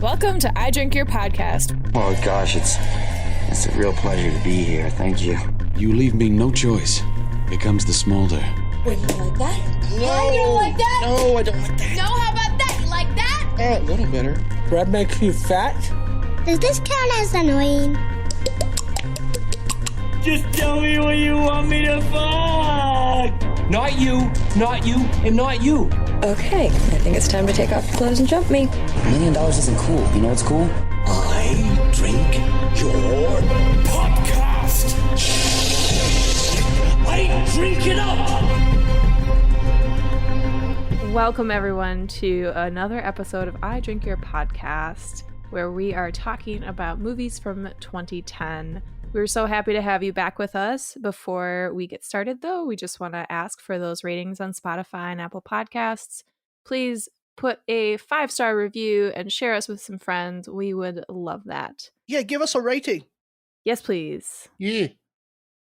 Welcome to I Drink Your Podcast. Oh gosh, it's a real pleasure to be here. Thank you. You leave me no choice. Here comes the smolder. Wait, you like that? No, you don't like that? No, I don't like that. No, how about that? You like that? A little better. Bread makes you fat? Does this count as annoying? Just tell me what you want me to fuck! Not you, and not you. Okay, I think it's time to take off your clothes and jump me. $1 million isn't cool. You know what's cool? I drink your podcast! I drink it up! Welcome, everyone, to another episode of I Drink Your Podcast, where we are talking about movies from 2010. We're so happy to have you back with us. Before we get started, though, we just want to ask for those ratings on Spotify and Apple Podcasts. Please put a 5-star review and share us with some friends. We would love that. Yeah, give us a rating. Yes, please. Yeah,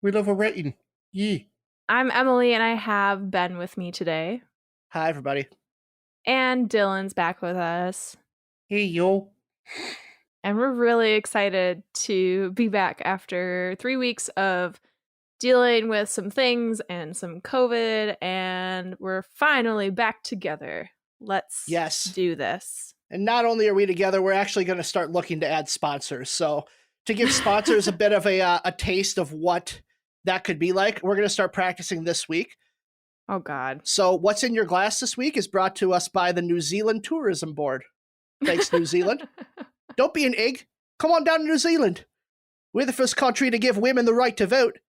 we love a rating. Yeah. I'm Emily, and I have Ben with me today. Hi, everybody. And Dylan's back with us. Hey, yo. And we're really excited to be back after 3 weeks of dealing with some things and some COVID, and we're finally back together. Let's do this. And not only are we together, we're actually going to start looking to add sponsors. So to give sponsors a bit of a taste of what that could be like, we're going to start practicing this week. Oh, God. So what's in your glass this week is brought to us by the New Zealand Tourism Board. Thanks, New Zealand. Don't be an egg. Come on down to New Zealand. We're the first country to give women the right to vote.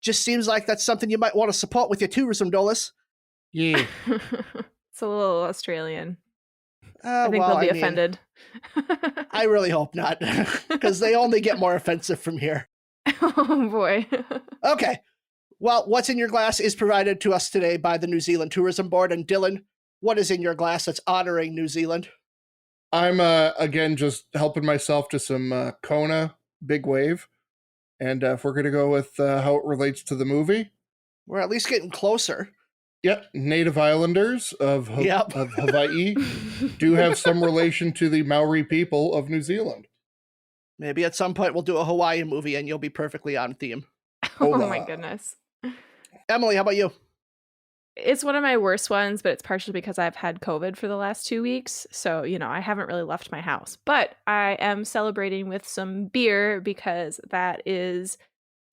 Just seems like that's something you might want to support with your tourism dollars. Yeah. It's a little Australian. I think they'll be offended. I really hope not, because they only get more offensive from here. Oh, boy. Okay. Well, what's in your glass is provided to us today by the New Zealand Tourism Board. And Dylan, what is in your glass that's honoring New Zealand? I'm, again, just helping myself to some Kona Big Wave. And if we're going to go with how it relates to the movie. We're at least getting closer. Yep. Native Islanders of Hawaii do have some relation to the Maori people of New Zealand. Maybe at some point we'll do a Hawaiian movie and you'll be perfectly on theme. Oh my goodness. Emily, how about you? It's one of my worst ones, but it's partially because I've had COVID for the last 2 weeks. So, I haven't really left my house. But I am celebrating with some beer because that is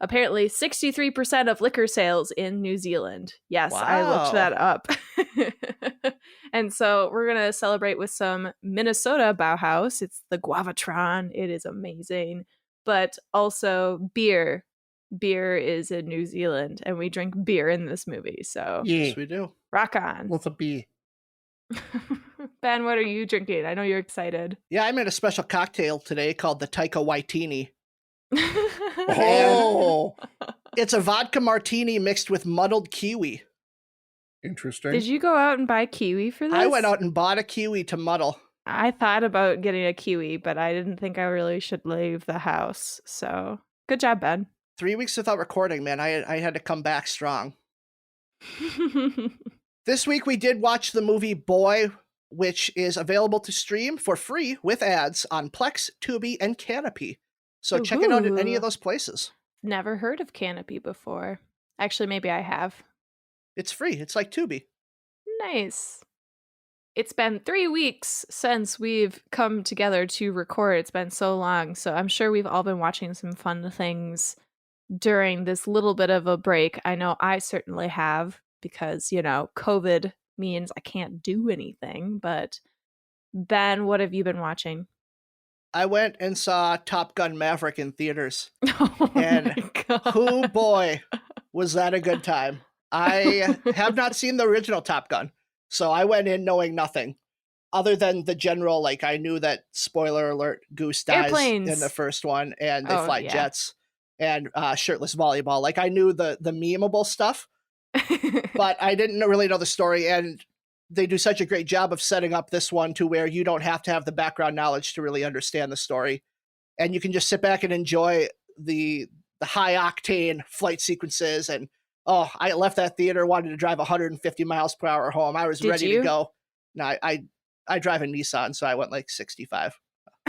apparently 63% of liquor sales in New Zealand. Yes, wow. I looked that up. And so we're going to celebrate with some Minnesota Bauhaus. It's the Guavatron. It is amazing. But also beer. Beer is in New Zealand, and we drink beer in this movie. So yes, we do. Rock on. What's a beer? Ben, what are you drinking? I know you're excited. Yeah, I made a special cocktail today called the Taika Waititi. Oh, it's a vodka martini mixed with muddled kiwi. Interesting. Did you go out and buy kiwi for this? I went out and bought a kiwi to muddle. I thought about getting a kiwi, but I didn't think I really should leave the house. So good job, Ben. 3 weeks without recording, man. I had to come back strong. This week we did watch the movie Boy, which is available to stream for free with ads on Plex, Tubi, and Canopy. So check it out at any of those places. Never heard of Canopy before. Actually, maybe I have. It's free. It's like Tubi. Nice. It's been 3 weeks since we've come together to record. It's been so long. So I'm sure we've all been watching some fun things during this little bit of a break. I know I certainly have, because, COVID means I can't do anything. But Ben, what have you been watching? I went and saw Top Gun Maverick in theaters. Oh, and oh boy, was that a good time. I have not seen the original Top Gun, so I went in knowing nothing other than the general, I knew that, spoiler alert, Goose dies Airplanes in the first one, and they fly jets, and shirtless volleyball. I knew the memeable stuff, but I didn't really know the story, and they do such a great job of setting up this one to where you don't have to have the background knowledge to really understand the story, and you can just sit back and enjoy the high octane flight sequences. And I left that theater, wanted to drive 150 miles per hour home. I was ready to go. No, I drive a Nissan, so I went 65.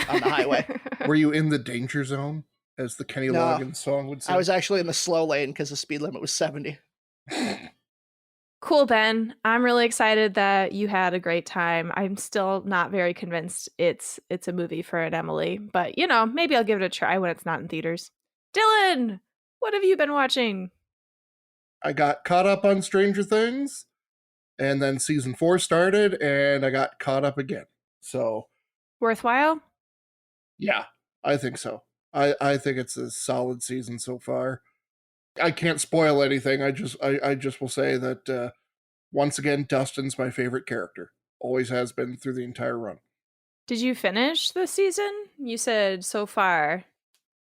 on the highway. Were you in the danger zone, as the Kenny Loggins song would say? I was actually in the slow lane because the speed limit was 70. Cool, Ben. I'm really excited that you had a great time. I'm still not very convinced it's a movie for an Emily, but maybe I'll give it a try when it's not in theaters. Dylan, what have you been watching? I got caught up on Stranger Things, and then season 4 started, and I got caught up again. So Worthwhile? Yeah, I think so. I think it's a solid season so far. I can't spoil anything. I just will say that once again, Dustin's my favorite character. Always has been through the entire run. Did you finish the season? You said so far.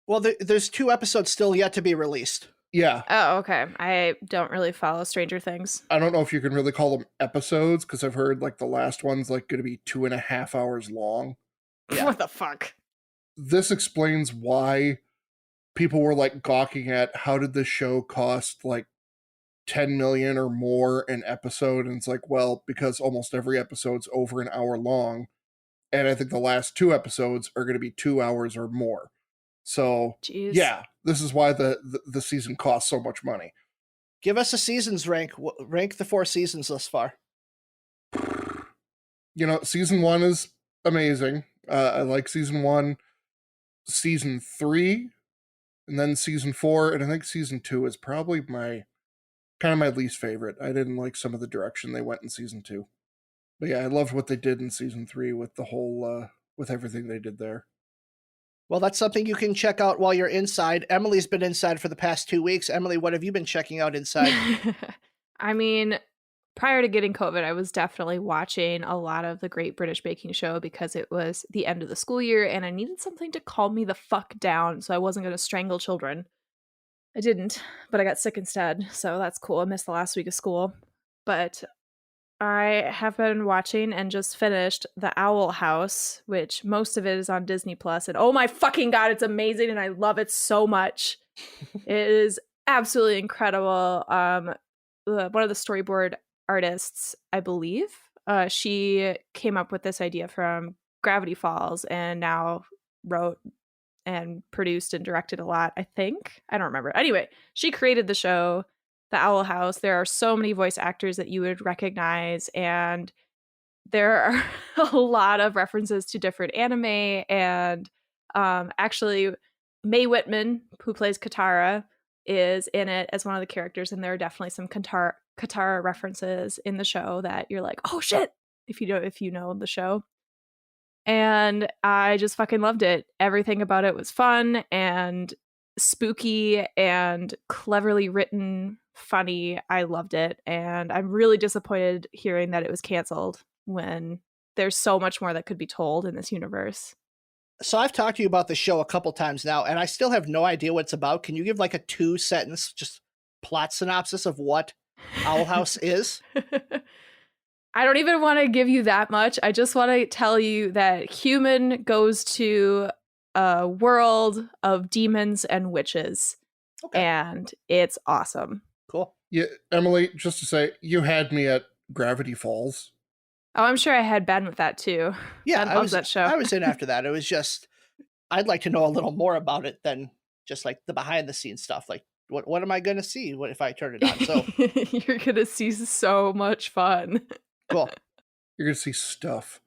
Well, there's 2 episodes still yet to be released. Yeah. Oh, okay. I don't really follow Stranger Things. I don't know if you can really call them episodes, because I've heard like the last one's like going to be 2.5 hours long. Yeah. What the fuck? This explains why people were like gawking at how did this show cost like 10 million or more an episode, and it's like, well, because almost every episode's over an hour long, and I think the last 2 episodes are going to be 2 hours or more. So Jeez. Yeah, this is why the season costs so much money. Give us a seasons rank. Rank the 4 seasons thus far. Season 1 is amazing. I like season 1. Season 3, and then season 4, and I think season 2 is probably my least favorite. I didn't like some of the direction they went in season 2. But yeah, I loved what they did in season 3 with the whole with everything they did there. Well, that's something you can check out while you're inside. Emily's been inside for the past 2 weeks. Emily, what have you been checking out inside? I mean, prior to getting COVID, I was definitely watching a lot of the Great British Baking Show because it was the end of the school year and I needed something to calm me the fuck down so I wasn't going to strangle children. I didn't, but I got sick instead, so that's cool. I missed the last week of school. But I have been watching and just finished The Owl House, which most of it is on Disney Plus, and oh my fucking god, it's amazing and I love it so much. It is absolutely incredible. One of the storyboard artists, I believe, she came up with this idea from Gravity Falls and now wrote and produced and directed a lot, I think. I don't remember. Anyway, she created the show, The Owl House. There are so many voice actors that you would recognize, and there are a lot of references to different anime, and actually Mae Whitman, who plays Katara, is in it as one of the characters, and there are definitely some Katara references in the show that you're like, oh shit, if you know the show. And I just fucking loved it. Everything about it was fun and spooky and cleverly written, funny. I loved it, and I'm really disappointed hearing that it was canceled when there's so much more that could be told in this universe. So I've talked to you about the show a couple times now, and I still have no idea what it's about. Can you give like a 2-sentence just plot synopsis of what Owl House is? I don't even want to give you that much. I just want to tell you that human goes to a world of demons and witches. Okay. And it's awesome. Cool. Yeah, Emily, just to say, you had me at Gravity Falls. Oh, I'm sure I had Ben with that too. Yeah, I love that show. I was in after that. It was just, I'd like to know a little more about it than just like the behind the scenes stuff. Like, what am I going to see? What if I turn it on? So you're going to see so much fun. Cool. You're going to see stuff.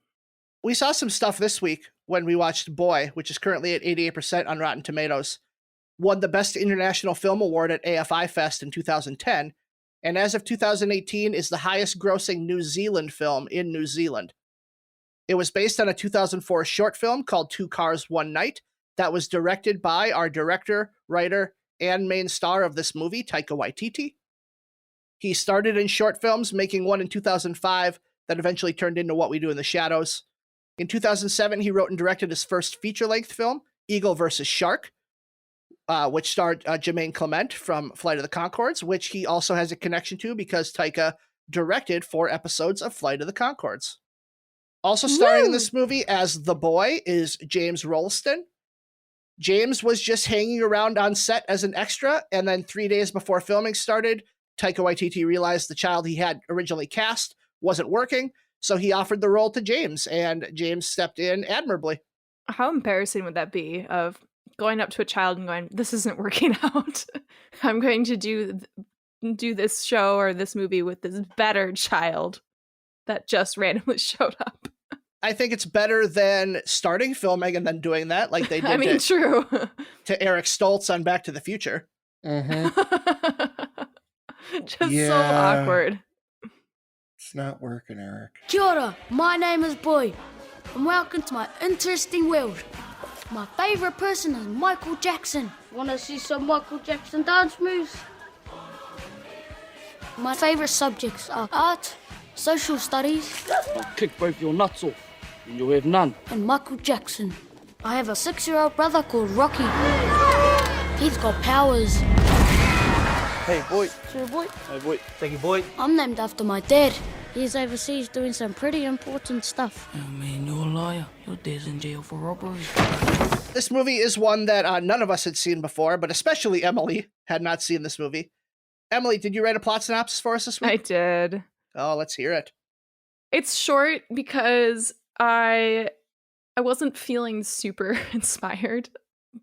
We saw some stuff this week when we watched Boy, which is currently at 88% on Rotten Tomatoes. Won the Best International Film Award at AFI Fest in 2010, and as of 2018 is the highest grossing New Zealand film in New Zealand. It was based on a 2004 short film called Two Cars, One Night that was directed by our director, writer, and main star of this movie, Taika Waititi. He started in short films, making one in 2005 that eventually turned into What We Do in the Shadows. In 2007, he wrote and directed his first feature-length film, Eagle vs. Shark, which starred Jermaine Clement from Flight of the Conchords, which he also has a connection to because Taika directed 4 episodes of Flight of the Conchords. Also starring in this movie as the boy is James Rolston. James was just hanging around on set as an extra, and then 3 days before filming started, Taika Waititi realized the child he had originally cast wasn't working, so he offered the role to James, and James stepped in admirably. How embarrassing would that be of going up to a child and going, this isn't working out. I'm going to do this show or this movie with this better child that just randomly showed up. I think it's better than starting filming and then doing that, like they did I mean, true. to Eric Stoltz on Back to the Future. Mm-hmm. Just so awkward. It's not working, Eric. Kia ora, my name is Boy, and welcome to my interesting world. My favourite person is Michael Jackson. Wanna see some Michael Jackson dance moves? My favourite subjects are art, social studies, I'll kick both your nuts off, and you'll have none. and Michael Jackson. I have a 6-year-old brother called Rocky. He's got powers. Hey, boy. Sure, boy. Hey, boy. Thank you, boy. I'm named after my dad. He's overseas doing some pretty important stuff. Oh, man, you're a liar. Your dad's in jail for robbery. This movie is one that none of us had seen before, but especially Emily had not seen this movie. Emily, did you write a plot synopsis for us this week? I did. Oh, let's hear it. It's short because I wasn't feeling super inspired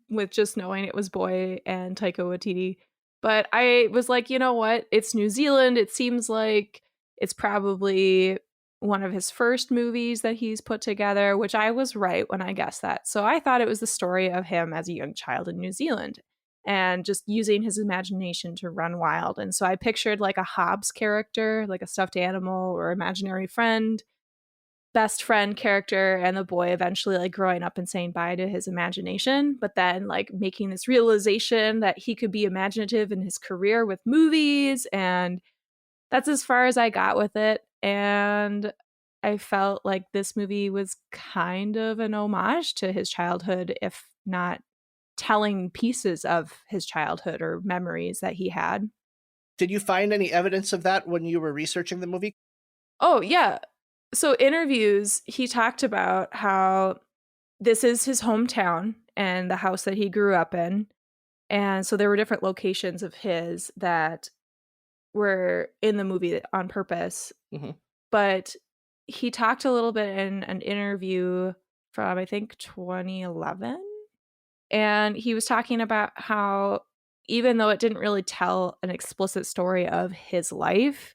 with just knowing it was Boy and Taika Waititi. But I was like, you know what? It's New Zealand. It seems like it's probably one of his first movies that he's put together, which I was right when I guessed that. So I thought it was the story of him as a young child in New Zealand and just using his imagination to run wild. And so I pictured like a Hobbs character, like a stuffed animal or imaginary friend, best friend character, and the boy eventually like growing up and saying bye to his imagination, but then like making this realization that he could be imaginative in his career with movies. And that's as far as I got with it. And I felt like this movie was kind of an homage to his childhood, if not telling pieces of his childhood or memories that he had. Did you find any evidence of that when you were researching the movie? Oh, yeah. So interviews, he talked about how this is his hometown and the house that he grew up in. And so there were different locations of his that were in the movie on purpose. Mm-hmm. But he talked a little bit in an interview from, I think, 2011. And he was talking about how even though it didn't really tell an explicit story of his life,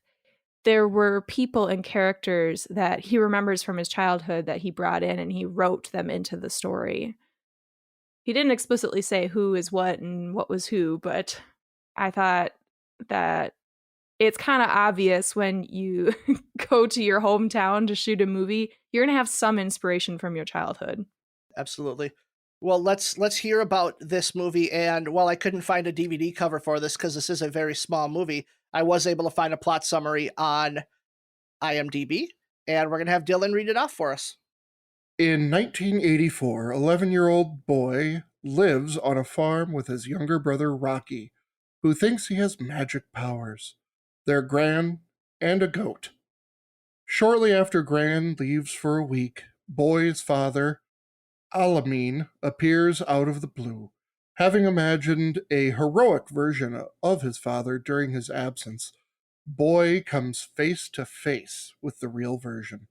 there were people and characters that he remembers from his childhood that he brought in and he wrote them into the story. He didn't explicitly say who is what and what was who, but I thought that it's kind of obvious when you go to your hometown to shoot a movie, you're going to have some inspiration from your childhood. Absolutely. Well, let's hear about this movie. And while I couldn't find a DVD cover for this because this is a very small movie, I was able to find a plot summary on IMDb, and we're going to have Dylan read it off for us. In 1984, 11-year-old Boy lives on a farm with his younger brother Rocky, who thinks he has magic powers. Their Gran and a goat. Shortly after Gran leaves for a week, Boy's father, Alameen, appears out of the blue. Having imagined a heroic version of his father during his absence, Boy comes face to face with the real version.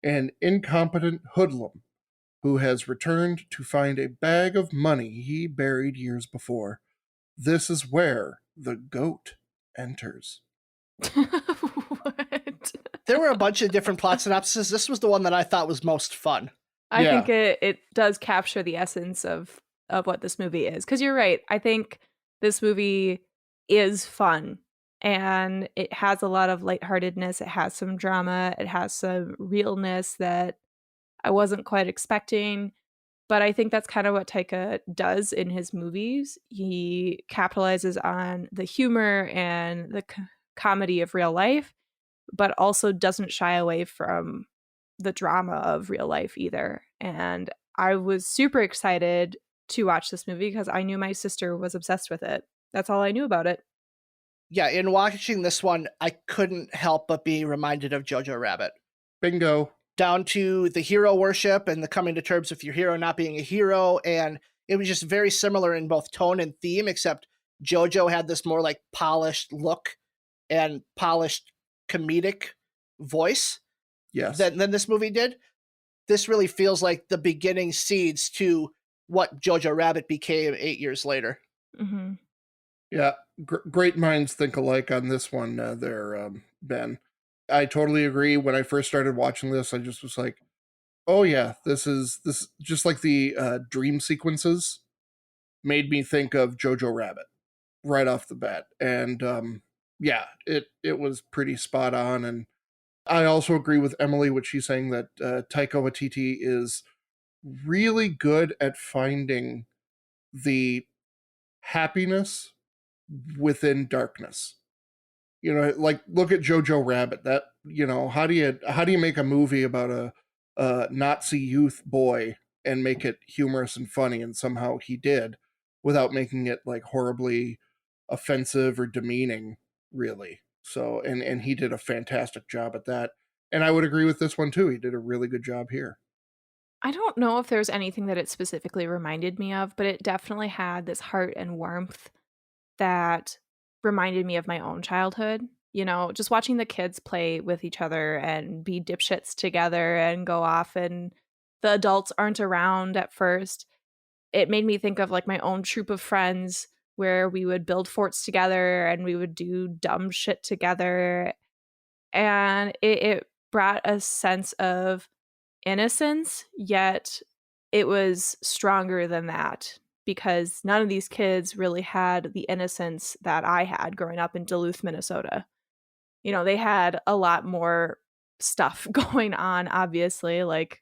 An incompetent hoodlum who has returned to find a bag of money he buried years before. This is where the goat enters. What? There were a bunch of different plot synopses. This was the one that I thought was most fun. I think it does capture the essence of what this movie is. Because you're right. I think this movie is fun. And it has a lot of lightheartedness. It has some drama. It has some realness that I wasn't quite expecting. But I think that's kind of what Taika does in his movies. He capitalizes on the humor and the comedy of real life, but also doesn't shy away from the drama of real life either. And I was super excited to watch this movie because I knew my sister was obsessed with it. That's all I knew about it. Yeah, in watching this one, I couldn't help but be reminded of Jojo Rabbit. Bingo. Down to the hero worship and the coming to terms with your hero not being a hero. And it was just very similar in both tone and theme, except Jojo had this more like polished look and polished comedic voice yes. than this movie did. this really feels like the beginning seeds to what Jojo Rabbit became 8 years later. Mm-hmm. Yeah, great minds think alike on this one there, Ben. I totally agree. When I first started watching this, I just was like, oh yeah, this just like the dream sequences made me think of Jojo Rabbit right off the bat. And yeah, it was pretty spot on. And I also agree with Emily, what she's saying, that Taika Waititi is really good at finding the happiness within darkness. You know, like look at Jojo Rabbit. That, you know, how do you make a movie about a Nazi youth boy and make it humorous and funny? And somehow he did, without making it like horribly offensive or demeaning, really. So, and he did a fantastic job at that. And I would agree with this one too. He did a really good job here. I don't know if there's anything that it specifically reminded me of, but it definitely had this heart and warmth that reminded me of my own childhood. You know, just watching the kids play with each other and be dipshits together and go off, and the adults aren't around at first. It made me think of like my own troop of friends where we would build forts together and we would do dumb shit together. And it brought a sense of innocence, yet it was stronger than that, because none of these kids really had the innocence that I had growing up in Duluth, Minnesota. You know, they had a lot more stuff going on, obviously, like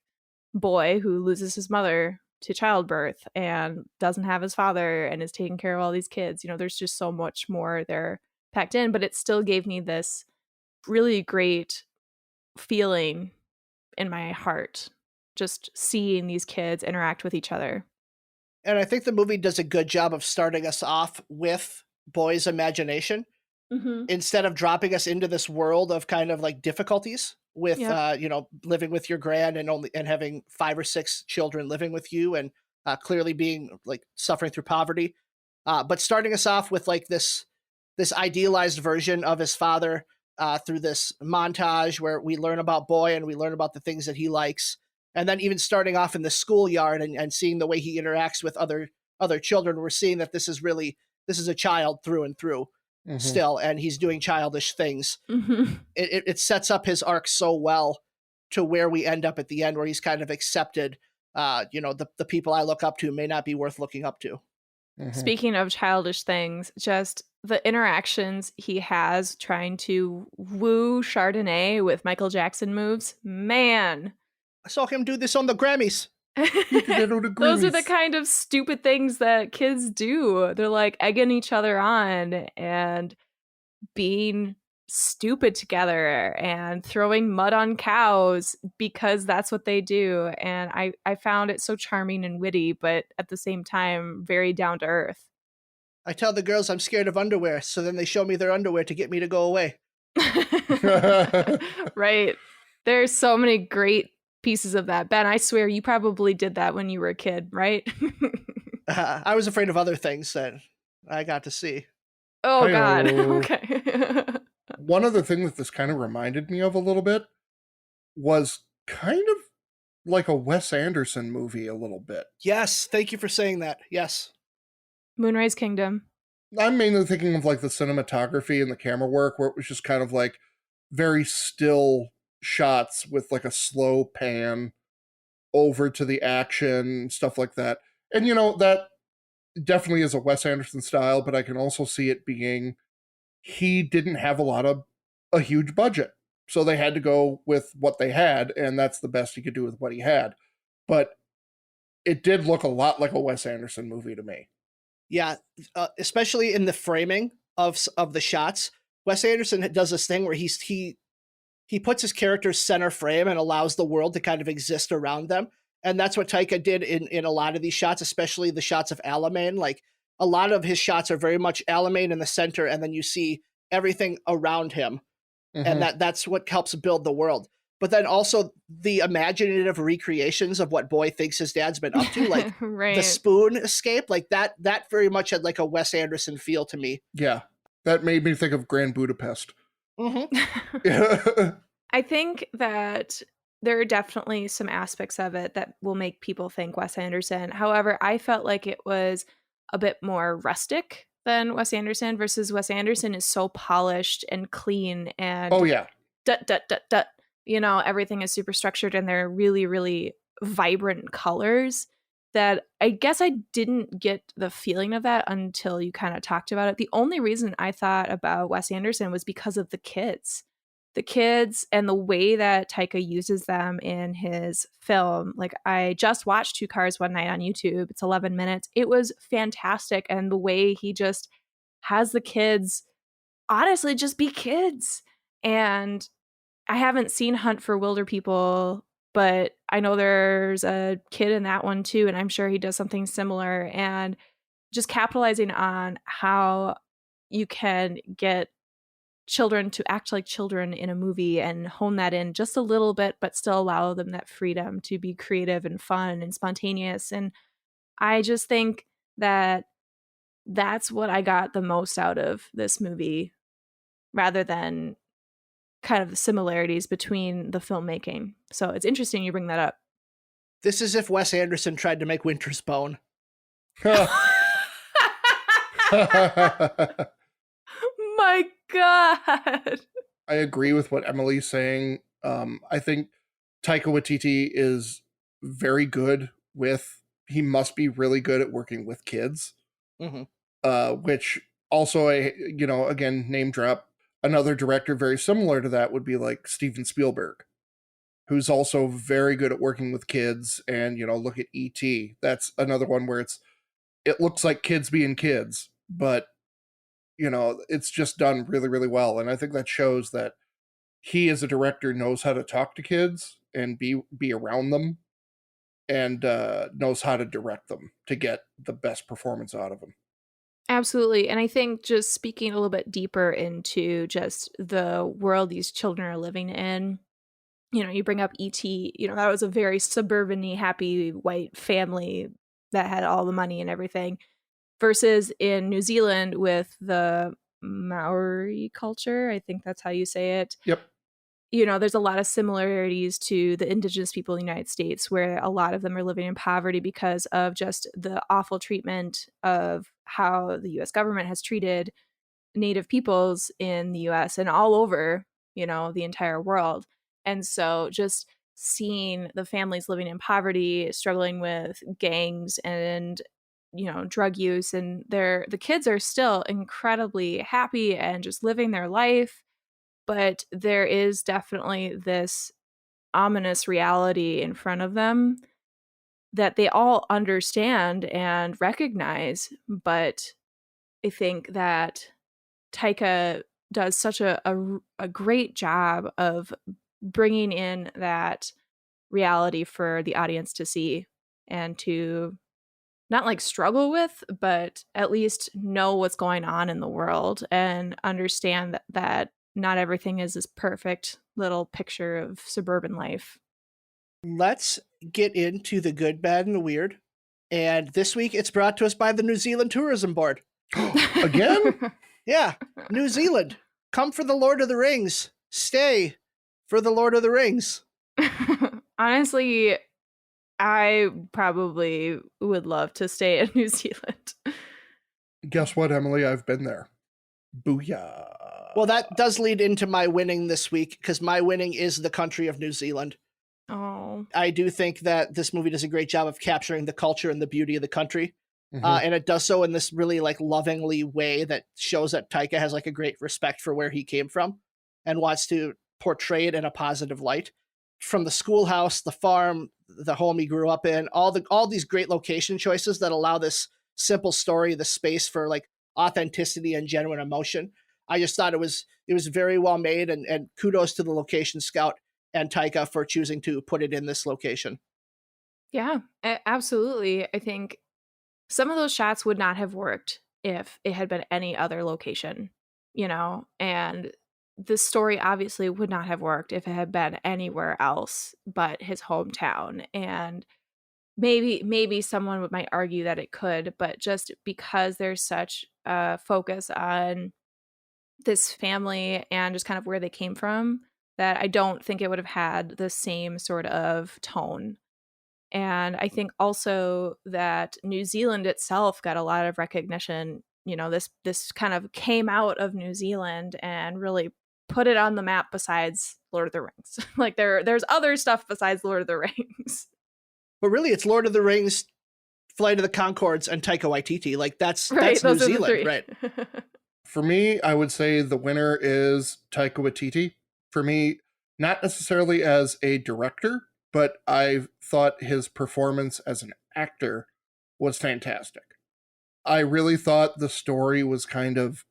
boy who loses his mother to childbirth and doesn't have his father and is taking care of all these kids. You know, there's just so much more there packed in, but it still gave me this really great feeling in my heart, just seeing these kids interact with each other. And I think the movie does a good job of starting us off with boy's imagination, instead of dropping us into this world of kind of like difficulties with, you know, living with your grand and having 5 or 6 children living with you, and clearly being like suffering through poverty. But starting us off with like this idealized version of his father, through this montage where we learn about boy and we learn about the things that he likes. And then even starting off in the schoolyard and seeing the way he interacts with other children, we're seeing that this is a child through and through still, and he's doing childish things. It sets up his arc so well to where we end up at the end, where he's kind of accepted, you know, the people I look up to may not be worth looking up to. Speaking of childish things, just the interactions he has trying to woo Chardonnay with Michael Jackson moves, man. I saw him do this on the Grammys. Those are the kind of stupid things that kids do. They're like egging each other on and being stupid together and throwing mud on cows because that's what they do. And I found it so charming and witty, but at the same time, very down to earth. I tell the girls I'm scared of underwear, so then they show me their underwear to get me to go away. Right. There's so many great pieces of that. Ben, I swear you probably did that when you were a kid, right? I was afraid of other things that I got to see. Oh, God. Okay. One other thing that this kind of reminded me of a little bit was kind of like a Wes Anderson movie a little bit. Yes, thank you for saying that. Yes. Moonrise Kingdom. I'm mainly thinking of like the cinematography and the camera work, where it was just kind of like very still shots with like a slow pan over to the action, stuff like that. And, you know, that definitely is a Wes Anderson style, but I can also see it being, he didn't have a huge budget. So they had to go with what they had, and that's the best he could do with what he had. But it did look a lot like a Wes Anderson movie to me. Yeah, especially in the framing of the shots. Wes Anderson does this thing where he puts his characters center frame and allows the world to kind of exist around them. And that's what Taika did in a lot of these shots, especially the shots of Alamein. Like, a lot of his shots are very much Alamein in the center, and then you see everything around him. And that's what helps build the world. But then also the imaginative recreations of what boy thinks his dad's been up to, like right. The spoon escape, like that very much had like a Wes Anderson feel to me. Yeah, that made me think of Grand Budapest. I think that there are definitely some aspects of it that will make people think Wes Anderson. However, I felt like it was a bit more rustic than Wes Anderson, versus Wes Anderson is so polished and clean and Oh yeah. dut, dut, dut, dut. You know, everything is super structured and they're really, really vibrant colors that I guess I didn't get the feeling of that until you kind of talked about it. The only reason I thought about Wes Anderson was because of the kids. The kids and the way that Taika uses them in his film. Like, I just watched Two Cars One Night on YouTube. It's 11 minutes. It was fantastic. And the way he just has the kids honestly just be kids. And I haven't seen Hunt for Wilder People, but I know there's a kid in that one too. And I'm sure he does something similar. And just capitalizing on how you can get children to act like children in a movie and hone that in just a little bit, but still allow them that freedom to be creative and fun and spontaneous. And I just think that that's what I got the most out of this movie, rather than kind of the similarities between the filmmaking. So it's interesting you bring that up. This is if Wes Anderson tried to make Winter's Bone. My God. I agree with what Emily's saying. I think Taika Waititi is very good with, he must be really good at working with kids. Which also, again, name drop, another director very similar to that would be like Steven Spielberg, who's also very good at working with kids. And, look at E.T. That's another one where it looks like kids being kids, but it's just done really, really well. And I think that shows that he as a director knows how to talk to kids and be around them, and knows how to direct them to get the best performance out of them. Absolutely. And I think just speaking a little bit deeper into just the world these children are living in, you bring up E.T., that was a very suburban-y, happy white family that had all the money and everything. Versus in New Zealand with the Maori culture, I think that's how you say it. Yep. There's a lot of similarities to the indigenous people in the United States, where a lot of them are living in poverty because of just the awful treatment of how the U.S. government has treated Native peoples in the U.S. and all over, the entire world. And so just seeing the families living in poverty, struggling with gangs and drug use, and the kids are still incredibly happy and just living their life, but there is definitely this ominous reality in front of them that they all understand and recognize. But I think that Taika does such a great job of bringing in that reality for the audience to see and to not like struggle with, but at least know what's going on in the world and understand that not everything is this perfect little picture of suburban life. Let's get into the good, bad, and the weird. And this week it's brought to us by the New Zealand Tourism Board. Again? Yeah, New Zealand. Come for the Lord of the Rings. Stay for the Lord of the Rings. Honestly, I probably would love to stay in New Zealand. Guess what, Emily? I've been there. Booyah. Well, that does lead into my winning this week, because my winning is the country of New Zealand. Oh. I do think that this movie does a great job of capturing the culture and the beauty of the country. And it does so in this really like lovingly way that shows that Taika has like a great respect for where he came from and wants to portray it in a positive light. From the schoolhouse, the farm, the home he grew up in, all these great location choices that allow this simple story, the space for like authenticity and genuine emotion. I just thought it was very well made, and kudos to the location scout and Taika for choosing to put it in this location. Yeah, absolutely. I think some of those shots would not have worked if it had been any other location, and the story obviously would not have worked if it had been anywhere else but his hometown. And maybe someone might argue that it could, but just because there's such a focus on this family and just kind of where they came from, that I don't think it would have had the same sort of tone. And I think also that New Zealand itself got a lot of recognition. You know, this kind of came out of New Zealand and really put it on the map besides Lord of the Rings. Like there's other stuff besides Lord of the Rings. But really, it's Lord of the Rings, Flight of the Conchords, and Taika Waititi. Like that's right, New Zealand, right? For me, I would say the winner is Taika Waititi. For me, not necessarily as a director, but I thought his performance as an actor was fantastic. I really thought the story was kind of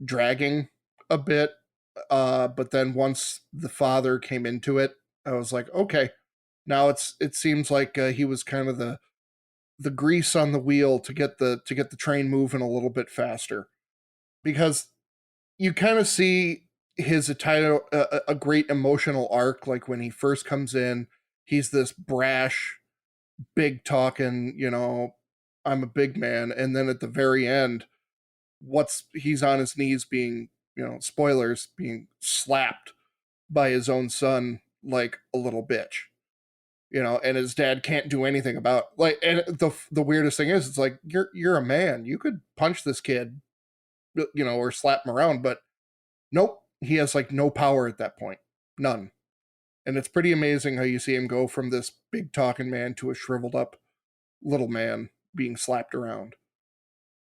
dragging a bit, but then once the father came into it, I was like, okay, now it seems like he was kind of the grease on the wheel to get the train moving a little bit faster, because you kind of see his entire a great emotional arc. Like when he first comes in, he's this brash, big talking, I'm a big man, and then at the very end, he's on his knees being, spoilers, being slapped by his own son like a little bitch. And his dad can't do anything about, like, and the weirdest thing is, it's like, you're a man, you could punch this kid, or slap him around, but nope, he has like no power at that point, none. And it's pretty amazing how you see him go from this big talking man to a shriveled up little man being slapped around.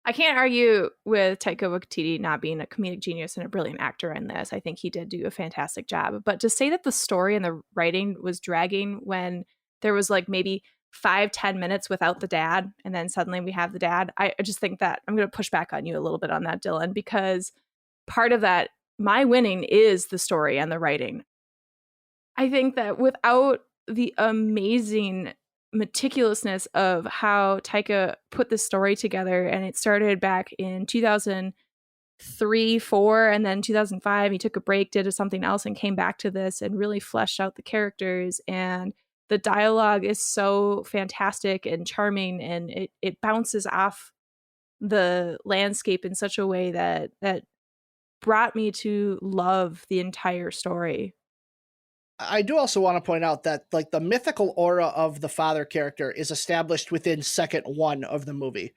I can't argue with Taika Waititi not being a comedic genius and a brilliant actor in this. I think he did do a fantastic job. But to say that the story and the writing was dragging when there was like maybe 5-10 minutes without the dad, and then suddenly we have the dad, I just think that I'm going to push back on you a little bit on that, Dylan, because part of that, my winning, is the story and the writing. I think that without the amazing meticulousness of how Taika put this story together, and it started back in 2003, 4, and then 2005, he took a break, did something else, and came back to this and really fleshed out the characters. And the dialogue is so fantastic and charming, and it bounces off the landscape in such a way that brought me to love the entire story. I do also want to point out that like the mythical aura of the father character is established within second one of the movie.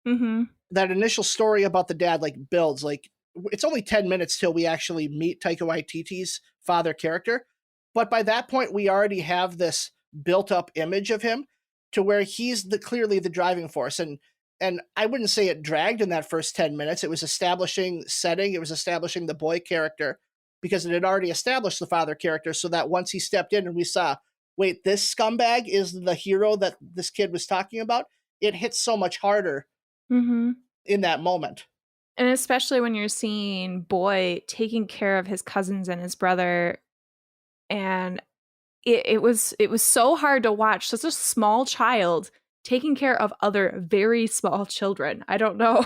Mm-hmm. That initial story about the dad like builds, like it's only 10 minutes till we actually meet Taika Waititi's father character. But by that point, we already have this built up image of him to where he's clearly the driving force. And I wouldn't say it dragged in that first 10 minutes. It was establishing setting. It was establishing the boy character, because it had already established the father character, so that once he stepped in and we saw, wait, this scumbag is the hero that this kid was talking about, it hits so much harder in that moment. And especially when you're seeing Boy taking care of his cousins and his brother, and it was so hard to watch such a small child taking care of other very small children. I don't know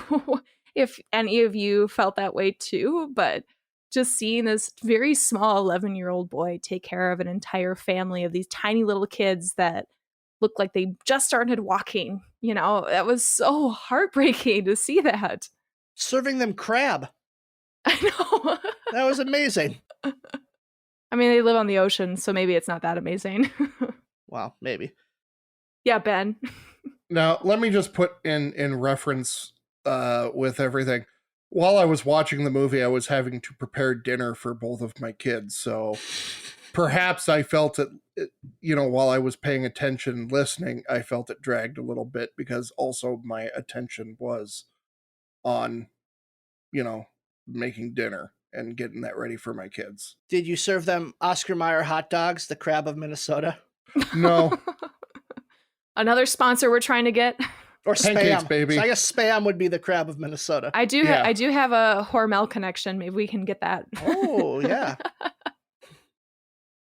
if any of you felt that way too, but just seeing this very small 11-year-old boy take care of an entire family of these tiny little kids that look like they just started walking, that was so heartbreaking to see that. Serving them crab. I know. That was amazing. I mean, they live on the ocean, so maybe it's not that amazing. Well, maybe. Yeah, Ben. Now, let me just put in reference with everything. While I was watching the movie, I was having to prepare dinner for both of my kids. So perhaps I felt it, while I was paying attention, listening, I felt it dragged a little bit, because also my attention was on, making dinner and getting that ready for my kids. Did you serve them Oscar Mayer hot dogs, the crab of Minnesota? No. Another sponsor we're trying to get. Or Pancakes, Spam, baby. So I guess Spam would be the crab of Minnesota. I do have a Hormel connection. Maybe we can get that. Oh, yeah.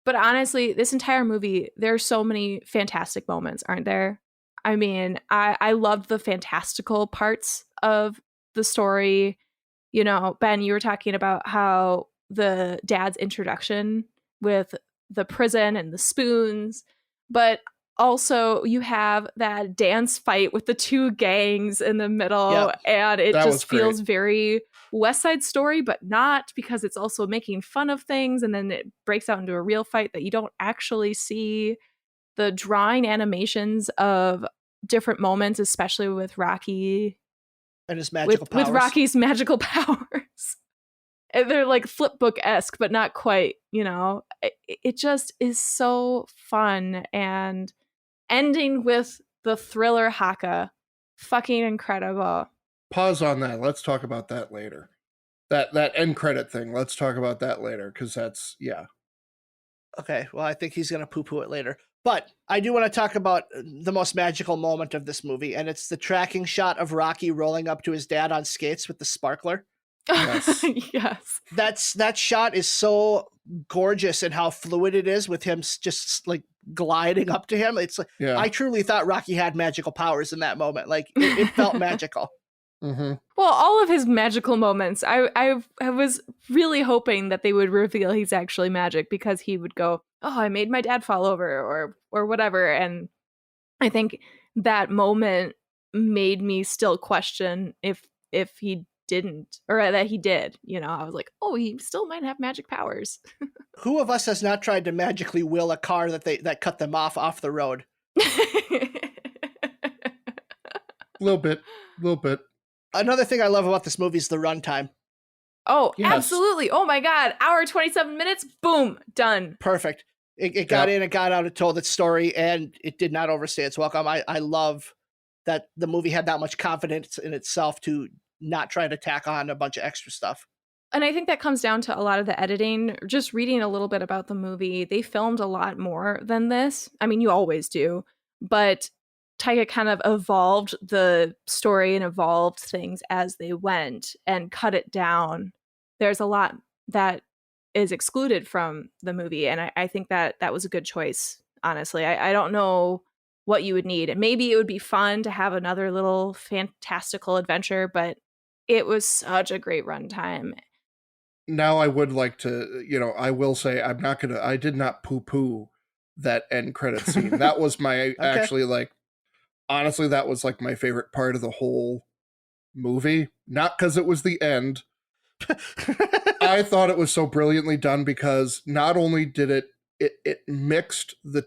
But honestly, this entire movie, there are so many fantastic moments, aren't there? I mean, I loved the fantastical parts of the story. Ben, you were talking about how the dad's introduction with the prison and the spoons, but also you have that dance fight with the two gangs in the middle, and it just feels very West Side Story, but not, because it's also making fun of things, and then it breaks out into a real fight that you don't actually see. The drawing animations of different moments, especially with Rocky and his magical with powers. Rocky's magical powers. And they're like flipbook-esque, but not quite, you know. It just is so fun, and ending with the thriller haka, fucking incredible. Pause on that. Let's talk about that later. That end credit thing. Let's talk about that later, because that's, yeah. Okay, well, I think he's going to poo-poo it later. But I do want to talk about the most magical moment of this movie, and it's the tracking shot of Rocky rolling up to his dad on skates with the sparkler. Yes. Yes. That shot is so gorgeous, and how fluid it is with him just like gliding up to him. It's like, Yeah. I truly thought Rocky had magical powers in that moment. Like, it felt magical. Mm-hmm. Well, all of his magical moments, I was really hoping that they would reveal he's actually magic, because he would go, "Oh, I made my dad fall over," or whatever. And I think that moment made me still question if he didn't, or that he did. You know, I was like, "Oh, he still might have magic powers." Who of us has not tried to magically will a car that cut them off the road? Little bit. Another thing I love about this movie is the runtime. Oh, Yes. absolutely. Oh my God. Hour 27 minutes. Boom. Done. Perfect. It got in, it got out, it told its story, and it did not overstay its welcome. I love that the movie had that much confidence in itself to not try to tack on a bunch of extra stuff. And I think that comes down to a lot of the editing. Just reading a little bit about the movie, they filmed a lot more than this. I mean, you always do. But Taika kind of evolved the story and evolved things as they went and cut it down. There's a lot that is excluded from the movie, and I think that was a good choice, honestly. I don't know what you would need. And maybe it would be fun to have another little fantastical adventure, but it was such a great runtime. Now I would like to, I will say I did not poo-poo that end credit scene. That was my, actually, like, honestly, that was like my favorite part of the whole movie. Not because it was the end. I thought it was so brilliantly done, because not only did it mixed the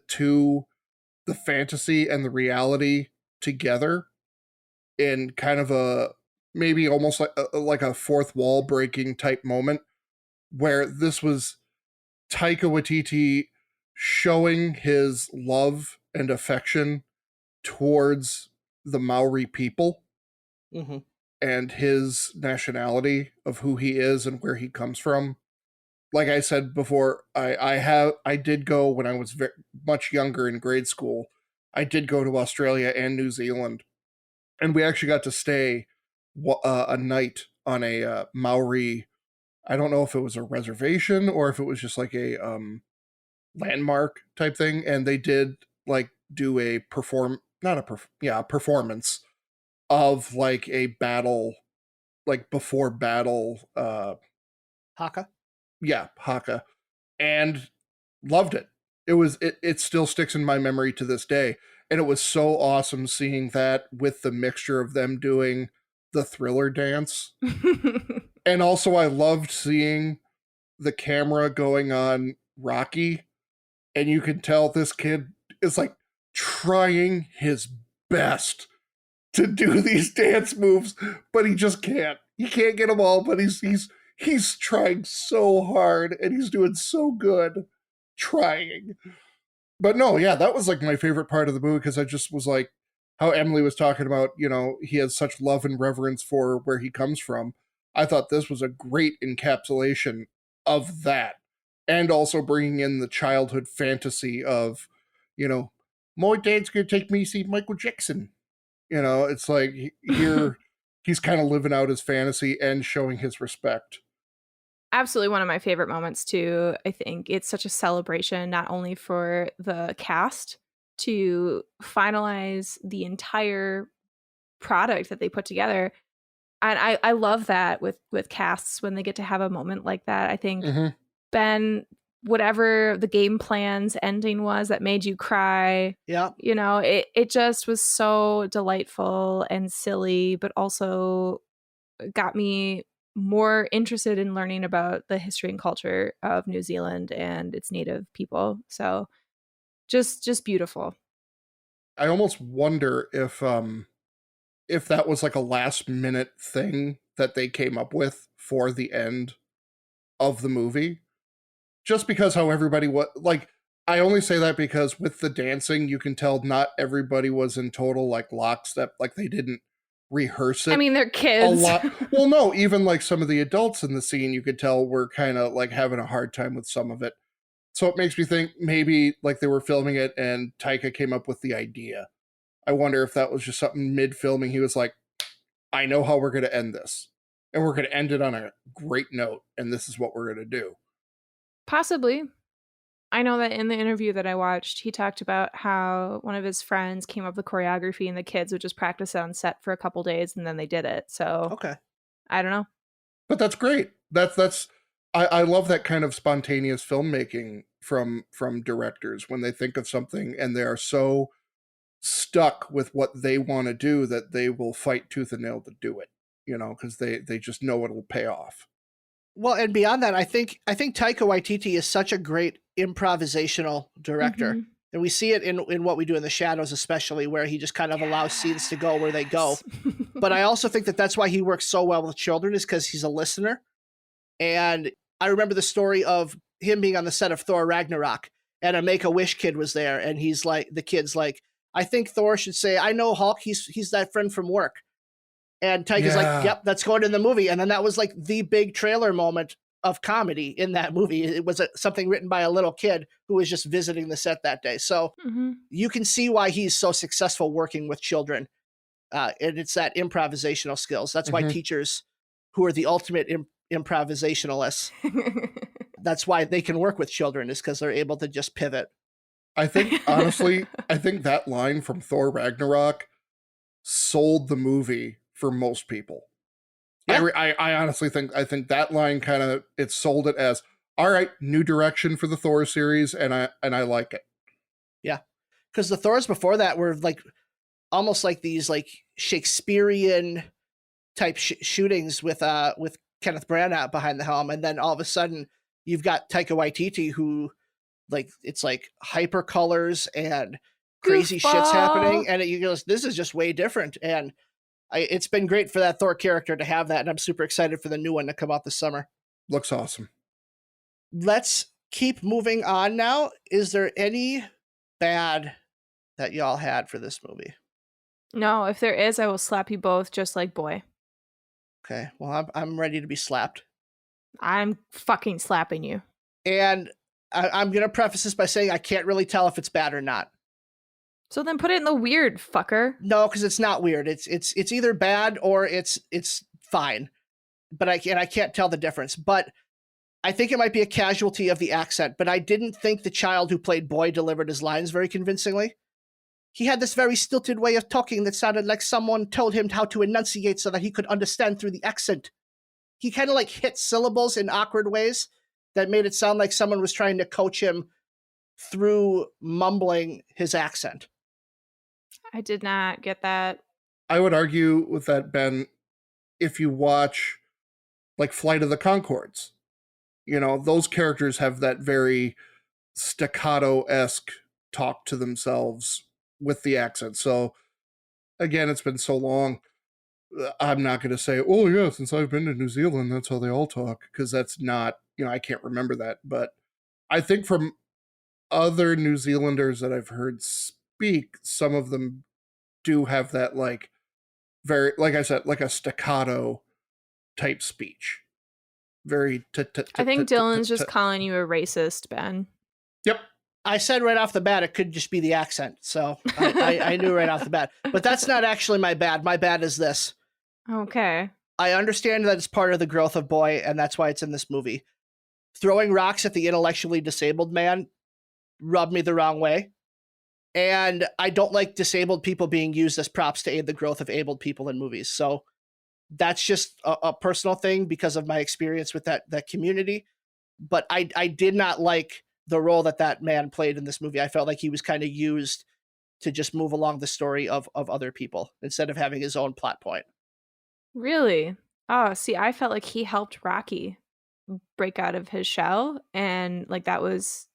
fantasy and the reality together in kind of a, maybe almost like a fourth wall breaking type moment, where this was Taika Waititi showing his love and affection towards the Maori people, mm-hmm. and his nationality of who he is and where he comes from. Like I said before, I did go when I was much younger in grade school. I did go to Australia and New Zealand, and we actually got to stay a night on a Maori. I don't know if it was a reservation or if it was just like a landmark type thing, and they did like do a performance of like a battle, like before battle Haka? Yeah, Haka. And loved it. It still sticks in my memory to this day. And it was so awesome seeing that with the mixture of them doing the thriller dance. And also I loved seeing the camera going on Rocky, and you can tell this kid is like trying his best to do these dance moves, but he just can't. He can't get them all, but he's trying so hard, and he's doing so good trying. But no, yeah, that was like my favorite part of the movie, because I just was like, how Emily was talking about, he has such love and reverence for where he comes from. I thought this was a great encapsulation of that. And also bringing in the childhood fantasy of, my dad's going to take me to see Michael Jackson. It's like here he's kind of living out his fantasy and showing his respect. Absolutely one of my favorite moments too. I think it's such a celebration, not only for the cast to finalize the entire product that they put together. And I love that with casts when they get to have a moment like that. I think Ben, whatever the game plan's ending was that made you cry. Yeah. It just was so delightful and silly, but also got me more interested in learning about the history and culture of New Zealand and its native people. So just beautiful. I almost wonder if that was like a last minute thing that they came up with for the end of the movie. Just because how everybody was like, I only say that because with the dancing, you can tell not everybody was in total like lockstep, like they didn't rehearse it. I mean, they're kids. A lot. Well, no, even like some of the adults in the scene, you could tell were kind of like having a hard time with some of it. So it makes me think maybe like they were filming it and Taika came up with the idea. I wonder if that was just something mid-filming. He was like, I know how we're going to end this. And we're going to end it on a great note. And this is what we're going to do. Possibly. I know that in the interview that I watched, he talked about how one of his friends came up with choreography and the kids would just practice it on set for a couple days and then they did it. So okay, I don't know. But that's great. I love that kind of spontaneous filmmaking from directors when they think of something and they are so stuck with what they want to do that they will fight tooth and nail to do it, you know, because they just know it'll pay off. Well, and beyond that, I think Taika Waititi is such a great improvisational director. Mhm. And we see it in What We Do in the Shadows, especially, where he just kind of allows scenes to go where they go. But I also think that that's why he works so well with children, is because he's a listener. And I remember the story of him being on the set of Thor Ragnarok, and a Make-A-Wish kid was there, and he's like, the kid's like, I think Thor should say, I know Hulk, he's that friend from work. And Taika's like, yep, that's going in the movie. And then that was like the big trailer moment of comedy in that movie. It was something written by a little kid who was just visiting the set that day. So you can see why he's so successful working with children. And it's that improvisational skills. That's why teachers who are the ultimate improvisationalists, that's why they can work with children, is because they're able to just pivot. I think, honestly, I think that line from Thor Ragnarok sold the movie for most people. Yeah. I honestly think that line kind of, it sold it as, all right, new direction for the Thor series, and I like it. Yeah, because the Thors before that were like almost like these like Shakespearean type shootings with Kenneth Branagh behind the helm, and then all of a sudden you've got Taika Waititi, who like it's like hyper colors and crazy shit's happening, and you go, this is just way different. And it's been great for that Thor character to have that, and I'm super excited for the new one to come out this summer. Looks awesome. Let's keep moving on now. Is there any bad that y'all had for this movie? No, if there is, I will slap you both just like Boy. Okay, well, I'm ready to be slapped. I'm fucking slapping you. And I'm going to preface this by saying I can't really tell if it's bad or not. So then put it in the weird, fucker. No, because it's not weird. It's either bad or it's fine. But I can't tell the difference. But I think it might be a casualty of the accent. But I didn't think the child who played Boy delivered his lines very convincingly. He had this very stilted way of talking that sounded like someone told him how to enunciate so that he could understand through the accent. He kind of like hit syllables in awkward ways that made it sound like someone was trying to coach him through mumbling his accent. I did not get that. I would argue with that, Ben, if you watch like Flight of the Conchords, you know, those characters have that very staccato-esque talk to themselves with the accent. So again, it's been so long. I'm not going to say, oh yeah, since I've been to New Zealand, that's how they all talk. Because that's not, you know, I can't remember that. But I think from other New Zealanders that I've heard speak, some of them do have that like very, like I said, like a staccato type speech. Very. I think Dylan's just calling you a racist, Ben. Yep. I said right off the bat, it could just be the accent. So I knew right off the bat. But that's not actually my bad. My bad is this. Okay. I understand that it's part of the growth of Boy, and that's why it's in this movie. Throwing rocks at the intellectually disabled man rubbed me the wrong way. And I don't like disabled people being used as props to aid the growth of abled people in movies. So that's just a personal thing because of my experience with that community. But I did not like the role that man played in this movie. I felt like he was kind of used to just move along the story of other people instead of having his own plot point. Really? Oh, see, I felt like he helped Rocky break out of his shell, and like that was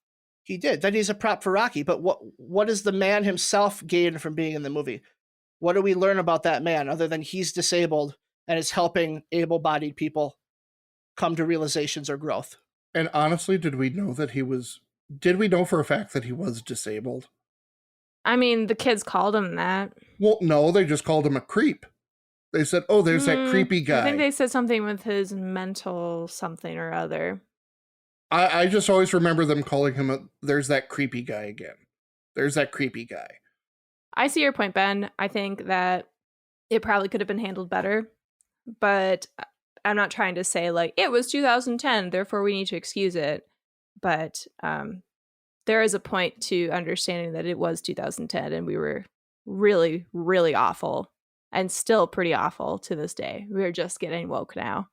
He did. Then he's a prop for Rocky. But what does the man himself gain from being in the movie? What do we learn about that man other than he's disabled and is helping able-bodied people come to realizations or growth? And honestly, did we know for a fact that he was disabled? I mean, the kids called him that. Well, no, they just called him a creep. They said, oh, there's that creepy guy. I think they said something with his mental something or other. I just always remember them calling him there's that creepy guy again. There's that creepy guy. I see your point, Ben. I think that it probably could have been handled better, but I'm not trying to say like it was 2010, therefore we need to excuse it. But there is a point to understanding that it was 2010 and we were really, really awful and still pretty awful to this day. We're just getting woke now.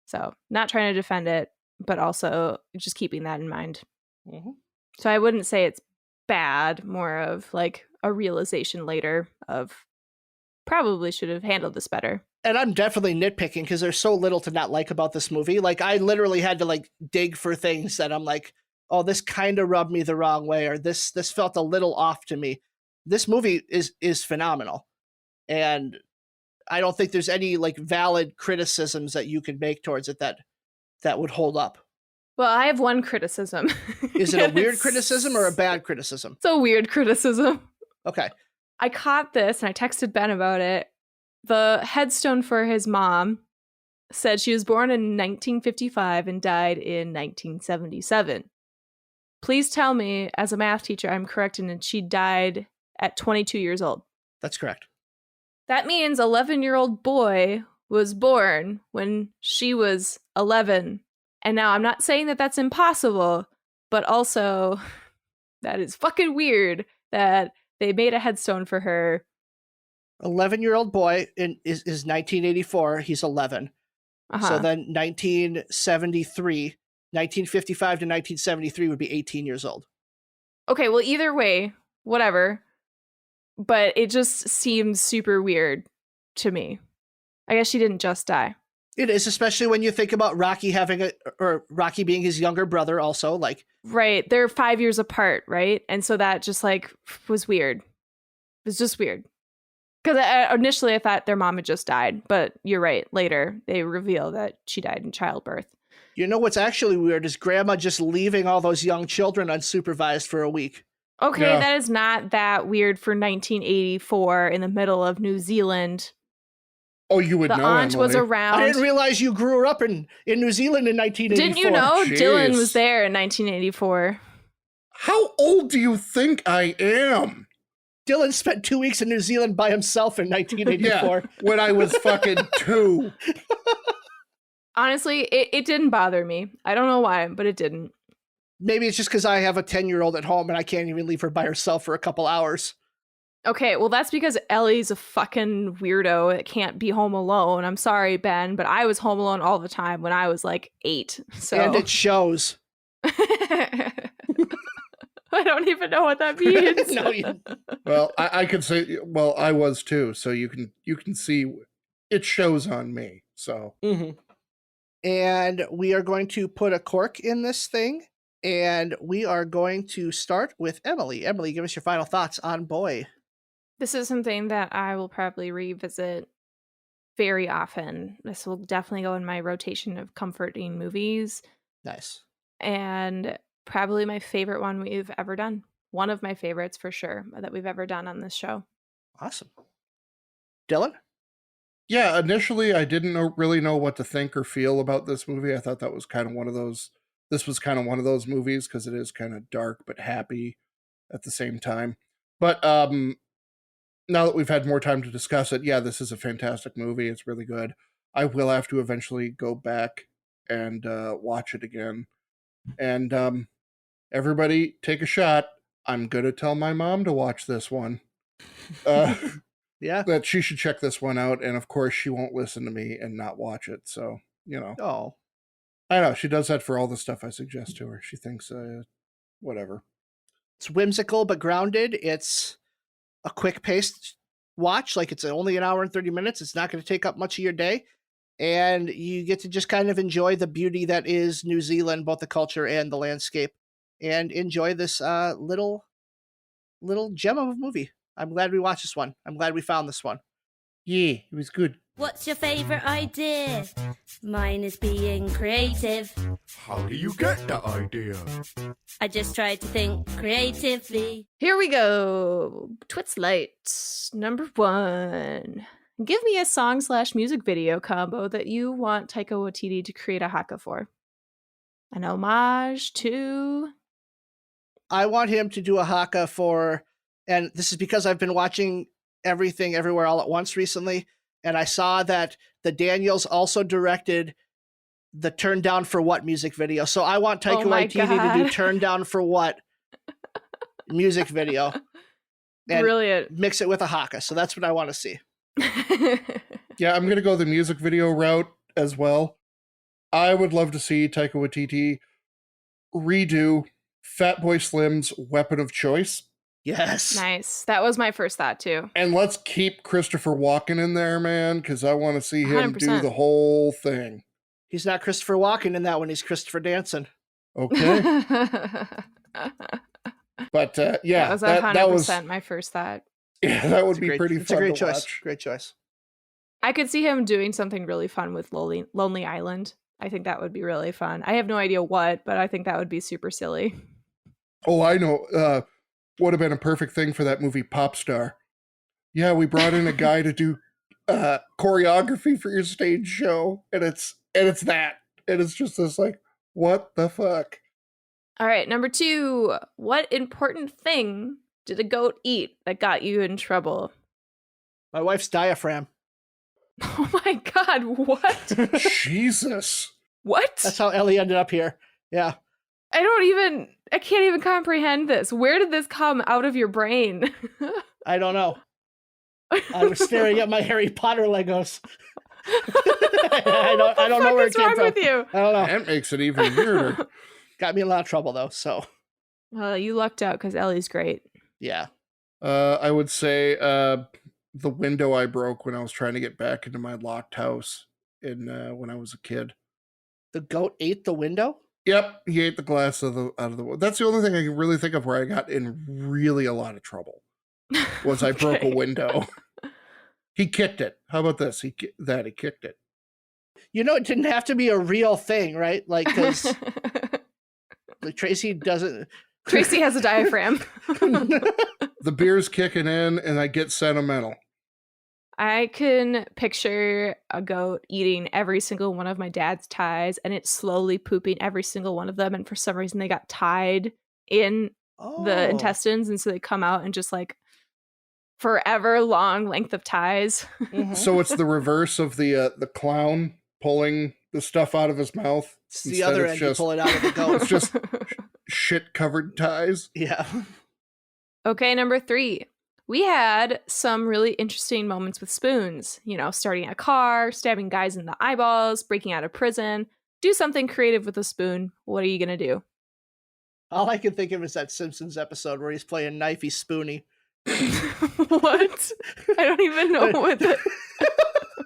So not trying to defend it, but also just keeping that in mind. Mm-hmm. So I wouldn't say it's bad, more of like a realization later of probably should have handled this better. And I'm definitely nitpicking because there's so little to not like about this movie. Like I literally had to like dig for things that I'm like, oh, this kind of rubbed me the wrong way, or this felt a little off to me. This movie is phenomenal. And I don't think there's any like valid criticisms that you can make towards it that would hold up. Well, I have one criticism. Is it a weird criticism or a bad criticism? It's a weird criticism. Okay. I caught this and I texted Ben about it. The headstone for his mom said she was born in 1955 and died in 1977. Please tell me, as a math teacher, I'm correct in that she died at 22 years old. That's correct. That means 11-year-old boy was born when she was 11. And now I'm not saying that that's impossible, but also that is fucking weird that they made a headstone for her. 11-year-old boy is 1984. He's 11. Uh-huh. So then 1973, 1955 to 1973 would be 18 years old. Okay, well, either way, whatever. But it just seems super weird to me. I guess she didn't just die. It is, especially when you think about Rocky Rocky being his younger brother also, like. Right, they're 5 years apart, right? And so that just like was weird. It was just weird. Because initially I thought their mom had just died, but you're right. Later, they reveal that she died in childbirth. You know what's actually weird is Grandma just leaving all those young children unsupervised for a week. Okay, yeah. That is not that weird for 1984 in the middle of New Zealand. Oh, you would know. The aunt Emily was around. I didn't realize you grew up in New Zealand in 1984. Didn't you know? Jeez. Dylan was there in 1984. How old do you think I am? Dylan spent 2 weeks in New Zealand by himself in 1984. Yeah, when I was fucking 2. Honestly, it didn't bother me. I don't know why, but it didn't. Maybe it's just because I have a 10-year-old at home and I can't even leave her by herself for a couple hours. Okay, well, that's because Ellie's a fucking weirdo. It can't be home alone. I'm sorry, Ben, but I was home alone all the time when I was like 8. So. And it shows. I don't even know what that means. No, well, I could say, well, I was too. So you can see it shows on me. So. Mm-hmm. And we are going to put a cork in this thing. And we are going to start with Emily. Emily, give us your final thoughts on Boy. This is something that I will probably revisit very often. This will definitely go in my rotation of comforting movies. Nice. And probably my favorite one we've ever done. One of my favorites for sure that we've ever done on this show. Awesome. Dylan? Yeah, initially I didn't really know what to think or feel about this movie. I thought that was kind of one of those. This was kind of one of those movies because it is kind of dark but happy at the same time. But now that we've had more time to discuss it, yeah, this is a fantastic movie. It's really good. I will have to eventually go back and watch it again. And everybody take a shot. I'm going to tell my mom to watch this one. Yeah. That she should check this one out. And of course, she won't listen to me and not watch it. So, you know. Oh. I know. She does that for all the stuff I suggest to her. She thinks, whatever. It's whimsical but grounded. It's a quick-paced watch. Like, it's only an hour and 30 minutes. It's not going to take up much of your day. and you get to just kind of enjoy the beauty that is New Zealand, both the culture and the landscape, and enjoy this little gem of a movie. I'm glad we watched this one. I'm glad we found this one. Yeah, it was good. What's your favorite idea? Mine is being creative. How do you get the idea? I just try to think creatively. Here we go. Twits Light, number 1. Give me a song/music video combo that you want Taika Waititi to create a haka for. An homage to... I want him to do a haka for, and this is because I've been watching Everything Everywhere All at Once recently, and I saw that the Daniels also directed the Turn Down for What music video. So I want Taika Waititi to do Turn Down for What music video. And brilliant. Mix it with a haka. So that's what I want to see. Yeah, I'm going to go the music video route as well. I would love to see Taika Waititi redo Fatboy Slim's Weapon of Choice. Yes. Nice. That was my first thought too. And let's keep Christopher Walken in there, man, because I want to see him 100%. do the whole thing. He's not Christopher Walken in that one. He's Christopher Danson. Okay. But yeah, that was 100% my first thought. Yeah, that would be pretty fun. It's a great to choice. watch. Great choice. I could see him doing something really fun with Lonely Island. I think that would be really fun. I have no idea what, but I think that would be super silly. Oh, I know. Would have been a perfect thing for that movie Pop Star. Yeah, we brought in a guy to do choreography for your stage show, and it's that. And it's just this like, what the fuck? All right, number 2. What important thing did a goat eat that got you in trouble? My wife's diaphragm. Oh my god, what? Jesus. What? That's how Ellie ended up here. Yeah. I can't even comprehend this. Where did this come out of your brain? I don't know. I was staring at my Harry Potter Legos. I don't know where it came from. With you? I don't know. That makes it even weirder. Got me in a lot of trouble though, so. Well, you lucked out because Ellie's great. Yeah. I would say the window I broke when I was trying to get back into my locked house when I was a kid. The goat ate the window? Yep, he ate the glass out of the. That's the only thing I can really think of where I got in really a lot of trouble. Was I broke a window? He kicked it. How about this? He kicked it. You know, it didn't have to be a real thing, right? Like, because like Tracy doesn't. Tracy has a diaphragm. The beer's kicking in, and I get sentimental. I can picture a goat eating every single one of my dad's ties, and it's slowly pooping every single one of them. And for some reason, they got tied in the intestines, and so they come out and just like forever long length of ties. Mm-hmm. So it's the reverse of the clown pulling the stuff out of his mouth. It's the other end. You pull it out of the goat. It's just shit covered ties. Yeah. Okay, number 3. We had some really interesting moments with spoons. You know, starting a car, stabbing guys in the eyeballs, breaking out of prison. Do something creative with a spoon. What are you going to do? All I can think of is that Simpsons episode where he's playing Knifey Spoony. What? I don't even know what that...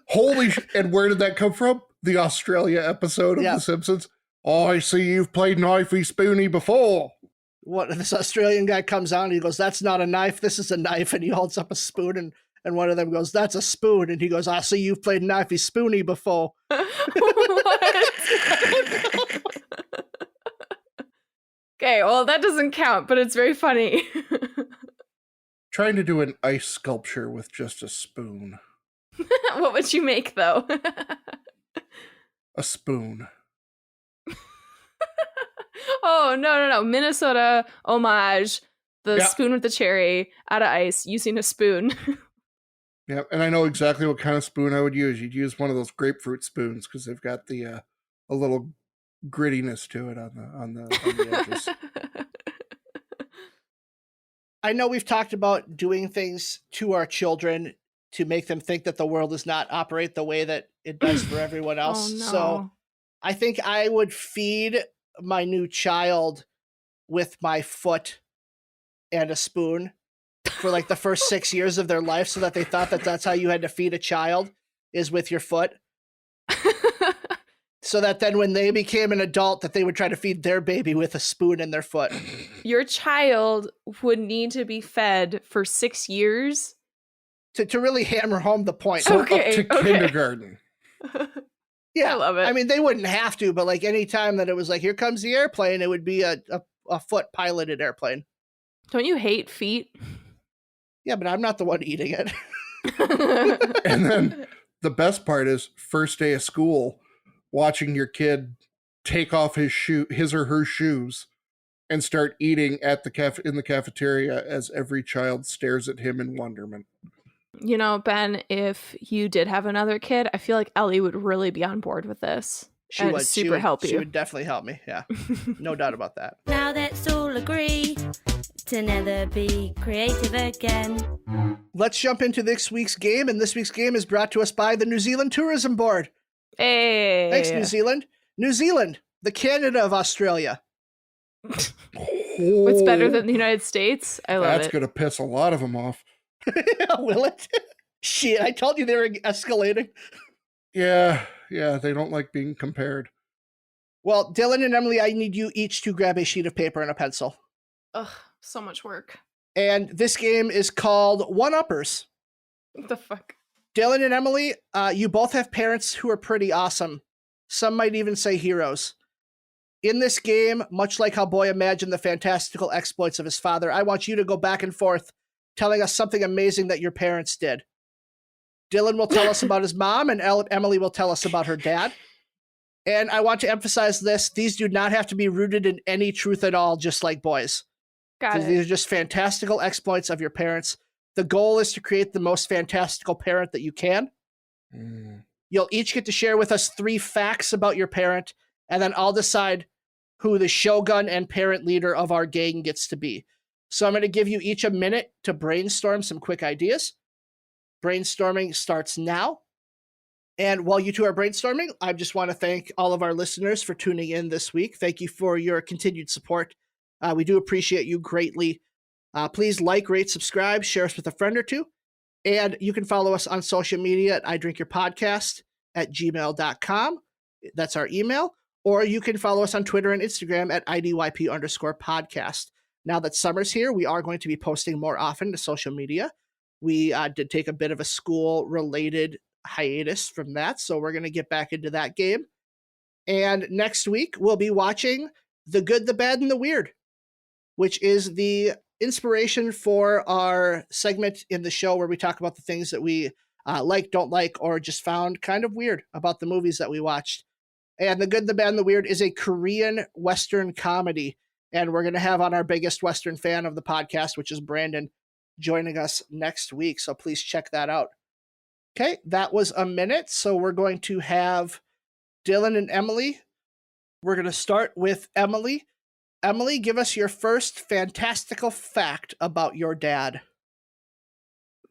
Holy and where did that come from? The Australia episode of The Simpsons. Oh, I see you've played Knifey Spoony before. What, this Australian guy comes out and he goes, "That's not a knife, this is a knife," and he holds up a spoon and one of them goes, "That's a spoon," and he goes, "I see you've played Knifey Spoony before." Okay, well that doesn't count, but it's very funny. Trying to do an ice sculpture with just a spoon. What would you make though? A spoon. Oh, no. Minnesota homage. The spoon with the cherry out of ice using a spoon. Yeah, and I know exactly what kind of spoon I would use. You'd use one of those grapefruit spoons because they've got the a little grittiness to it on the edges. I know we've talked about doing things to our children to make them think that the world does not operate the way that it does for everyone else. Oh, no. So I think I would feed my new child with my foot and a spoon for like the first 6 years of their life, so that they thought that that's how you had to feed a child, is with your foot. So that then when they became an adult, that they would try to feed their baby with a spoon in their foot. Your child would need to be fed for 6 years to really hammer home the point. So up to kindergarten. Yeah, I love it. I mean, they wouldn't have to, but like any time that it was like, here comes the airplane, it would be a foot piloted airplane. Don't you hate feet? Yeah, but I'm not the one eating it. And then the best part is first day of school, watching your kid take off his or her shoes and start eating at in the cafeteria as every child stares at him in wonderment. You know, Ben, if you did have another kid, I feel like Ellie would really be on board with this. She would super help you. She would definitely help me. Yeah, no doubt about that. Now let's all agree to never be creative again. Let's jump into this week's game, and this week's game is brought to us by the New Zealand Tourism Board. Hey, thanks, New Zealand. New Zealand, the Canada of Australia. What's better than the United States? I love it. That's gonna piss a lot of them off. Will it? Shit, I told you they were escalating. Yeah, they don't like being compared. Well, Dylan and Emily, I need you each to grab a sheet of paper and a pencil. Ugh, so much work. And this game is called One-Uppers. What the fuck? Dylan and Emily, you both have parents who are pretty awesome. Some might even say heroes. In this game, much like how Boy imagined the fantastical exploits of his father, I want you to go back and forth telling us something amazing that your parents did. Dylan will tell us about his mom, and Emily will tell us about her dad. And I want to emphasize this. These do not have to be rooted in any truth at all, just like Boy's. These are just fantastical exploits of your parents. The goal is to create the most fantastical parent that you can. You'll each get to share with us 3 facts about your parent, and then I'll decide who the shogun and parent leader of our gang gets to be. So I'm going to give you each a minute to brainstorm some quick ideas. Brainstorming starts now. And while you two are brainstorming, I just want to thank all of our listeners for tuning in this week. Thank you for your continued support. We do appreciate you greatly. Please like, rate, subscribe, share us with a friend or two. And you can follow us on social media at idrinkyourpodcast at gmail.com. That's our email. Or you can follow us on Twitter and Instagram at IDYP_podcast. Now that summer's here, we are going to be posting more often to social media. We did take a bit of a school-related hiatus from that, so we're going to get back into that game. And next week, we'll be watching The Good, the Bad, and the Weird, which is the inspiration for our segment in the show where we talk about the things that we like, don't like, or just found kind of weird about the movies that we watched. And The Good, the Bad, and the Weird is a Korean Western comedy. And we're going to have on our biggest Western fan of the podcast, which is Brandon, joining us next week. So please check that out. Okay, that was a minute. So we're going to have Dylan and Emily. We're going to start with Emily. Emily, give us your first fantastical fact about your dad.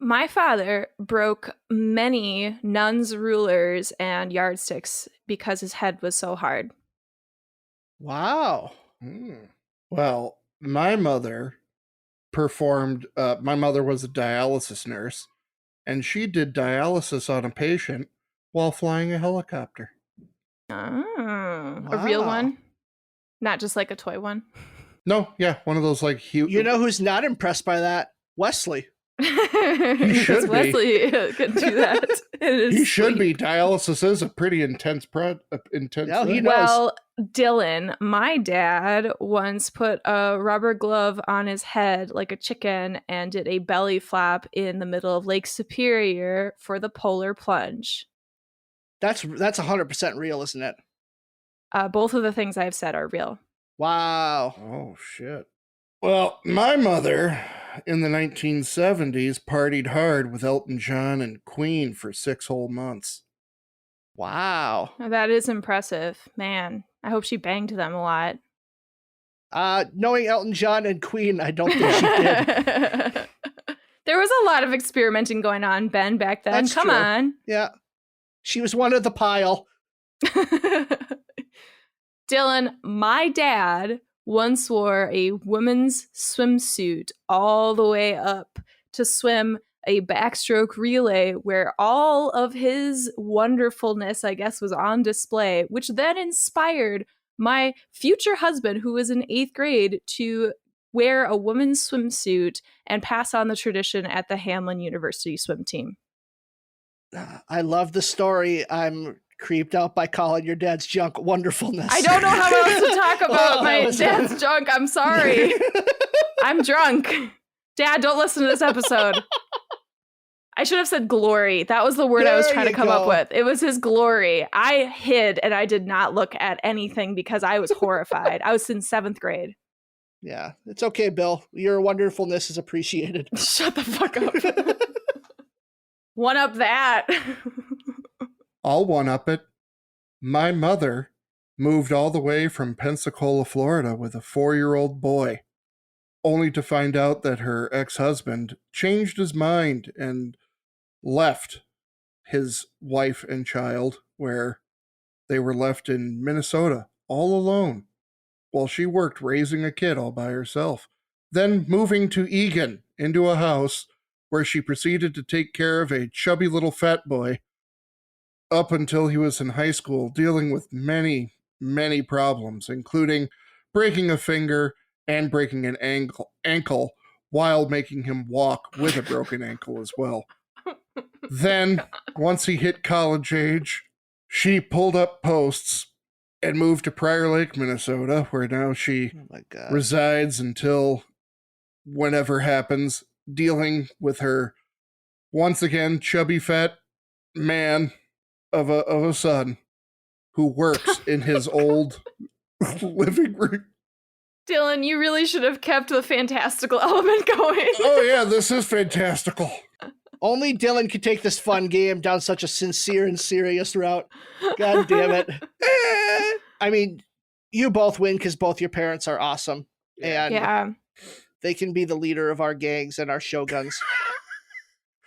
My father broke many nuns' rulers and yardsticks because his head was so hard. Wow. Well, my mother performed, my mother was a dialysis nurse, and she did dialysis on a patient while flying a helicopter. Oh, wow. A real one? Not just like a toy one? No, yeah, one of those like huge. You know who's not impressed by that? Wesley. He should be. Wesley could do that. He should be. Dialysis is a pretty intense No, he knows. Well, Dylan, my dad once put a rubber glove on his head like a chicken and did a belly flap in the middle of Lake Superior for the polar plunge. That's 100% real, isn't it? Both of the things I've said are real. Wow. Oh, shit. Well, my mother in the 1970s partied hard with Elton John and Queen for 6 whole months. Wow. That is impressive. Man, I hope she banged them a lot. Knowing Elton John and Queen, I don't think she did. There was a lot of experimenting going on, Ben, back then. That's Come true. on. Yeah. She was one of the pile. Dylan, my dad once wore a woman's swimsuit all the way up to swim a backstroke relay where all of his wonderfulness, I guess, was on display, which then inspired my future husband, who was in 8th grade, to wear a woman's swimsuit and pass on the tradition at the Hamlin University swim team. I love the story. I'm creeped out by calling your dad's junk wonderfulness. I don't know how else to talk about my dad's junk. I'm sorry. I'm drunk. Dad, don't listen to this episode. I should have said glory. That was the word I was trying to come up with. It was his glory. I hid and I did not look at anything because I was horrified. I was in 7th grade. Yeah, it's okay, Bill. Your wonderfulness is appreciated. Shut the fuck up. One up that. I'll one up it. My mother moved all the way from Pensacola, Florida with a 4-year-old boy, only to find out that her ex-husband changed his mind and left his wife and child, where they were left in Minnesota all alone while she worked raising a kid all by herself, then moving to Eagan into a house where she proceeded to take care of a chubby little fat boy up until he was in high school, dealing with many, many problems, including breaking a finger and breaking an ankle while making him walk with a broken ankle as well. Then, once he hit college age, she pulled up posts and moved to Prior Lake, Minnesota, where now she resides until whenever happens, dealing with her, once again, chubby fat man of a son who works in his old living room. Dylan, you really should have kept the fantastical element going. Oh yeah, this is fantastical. Only Dylan could take this fun game down such a sincere and serious route. God damn it. I mean, you both win because both your parents are awesome. And they can be the leader of our gangs and our shoguns.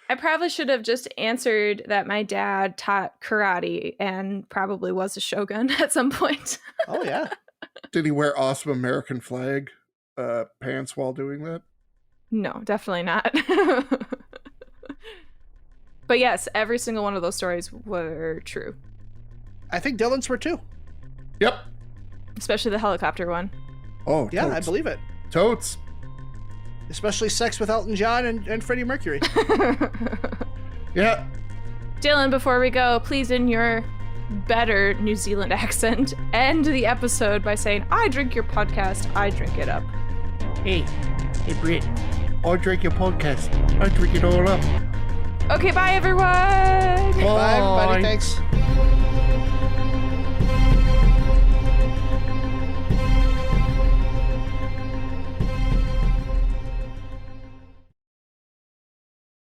I probably should have just answered that my dad taught karate and probably was a shogun at some point. Oh, yeah. Did he wear awesome American flag pants while doing that? No, definitely not. But yes, every single one of those stories were true. I think Dylan's were too. Yep. Especially the helicopter one. Oh, yeah, totes. I believe it. Totes. Especially sex with Elton John and Freddie Mercury. Yeah. Dylan, before we go, please, in your better New Zealand accent, end the episode by saying, I drink your podcast, I drink it up. Hey, Britt. I drink your podcast. I drink it all up. Okay, bye, everyone. Bye everybody. Thanks.